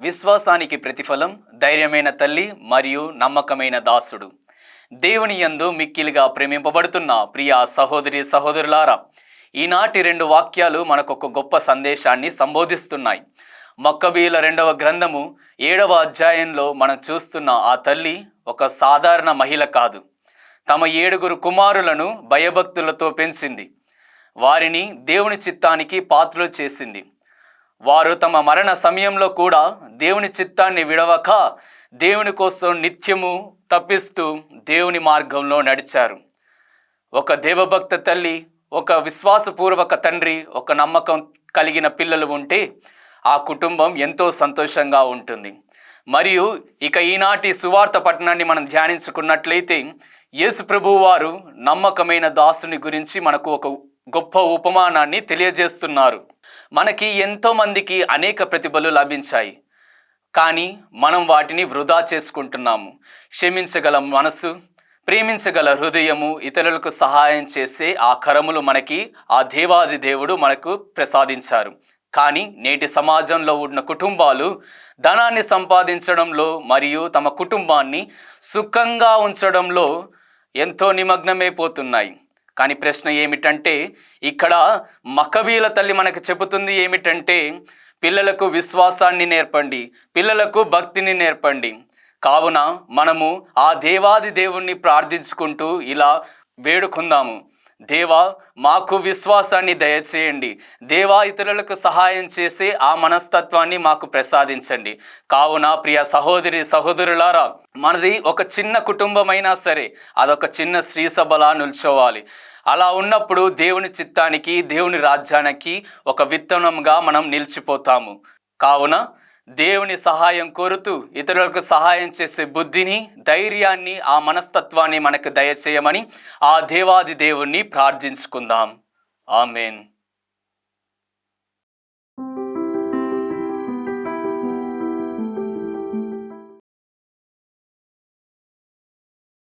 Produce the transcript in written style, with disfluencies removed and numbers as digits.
విశ్వాసానికి ప్రతిఫలం ధైర్యమైన తల్లి మరియు నమ్మకమైన దాసుడు. దేవుని యందు మిక్కిలిగా ప్రేమింపబడుతున్న ప్రియ సహోదరి సహోదరులారా, ఈనాటి 2 వాక్యాలు మనకొక గొప్ప సందేశాన్ని సంబోధిస్తున్నాయి. మక్కబీయుల 2వ గ్రంథము 7వ అధ్యాయంలో మనం చూస్తున్న ఆ తల్లి ఒక సాధారణ మహిళ కాదు. తమ 7 కుమారులను భయభక్తులతో పెంచింది. వారిని దేవుని చిత్తానికి పాత్రలు చేసింది. వారు తమ మరణ సమయంలో కూడా దేవుని చిత్తాన్ని విడవక దేవుని కోసం నిత్యము తప్పిస్తూ దేవుని మార్గంలో నడిచారు. ఒక దేవభక్త తల్లి, ఒక విశ్వాసపూర్వక తండ్రి, ఒక నమ్మకం కలిగిన పిల్లలు ఉంటే ఆ కుటుంబం ఎంతో సంతోషంగా ఉంటుంది. మరియు ఇక ఈనాటి సువార్త పట్టణాన్ని మనం ధ్యానించుకున్నట్లయితే యేసు ప్రభువు వారు నమ్మకమైన దాసుని గురించి మనకు ఒక గొప్ప ఉపమానాన్ని తెలియజేస్తున్నారు. మనకి ఎంతోమందికి అనేక ప్రతిభలు లభించాయి, కానీ మనం వాటిని వృధా చేసుకుంటున్నాము. క్షమించగల మనసు, ప్రేమించగల హృదయము, ఇతరులకు సహాయం చేసే ఆ కరములు మనకి ఆ దేవాది దేవుడు మనకు ప్రసాదించారు. కానీ నేటి సమాజంలో ఉన్న కుటుంబాలు ధనాన్ని సంపాదించడంలో మరియు తమ కుటుంబాన్ని సుఖంగా ఉంచడంలో ఎంతో నిమగ్నమైపోతున్నాయి. కానీ ప్రశ్న ఏమిటంటే, ఇక్కడ మక్కబీయుల తల్లి మనకు చెబుతుంది ఏమిటంటే, పిల్లలకు విశ్వాసాన్ని నేర్పండి, పిల్లలకు భక్తిని నేర్పండి. కావున మనము ఆ దేవాది దేవుణ్ణి ప్రార్థించుకుంటూ ఇలా వేడుకుందాము. దేవా, మాకు విశ్వాసాన్ని దయచేయండి. దేవా, ఇతరులకు సహాయం చేసే ఆ మనస్తత్వాన్ని మాకు ప్రసాదించండి. కావున ప్రియ సహోదరి సహోదరులారా, మనది ఒక చిన్న కుటుంబమైనా సరే అదొక చిన్న స్త్రీ సభలా నిల్చోవాలి. అలా ఉన్నప్పుడు దేవుని చిత్తానికి, దేవుని రాజ్యానికి ఒక విత్తనంగా మనం నిలిచిపోతాము. కావున దేవుని సహాయం కోరుతూ ఇతరులకు సహాయం చేసే బుద్ధిని, ధైర్యాన్ని, ఆ మనస్తత్వాన్ని మనకు దయచేయమని ఆ దేవాది దేవుణ్ణి ప్రార్థించుకుందాం. ఆమేన్.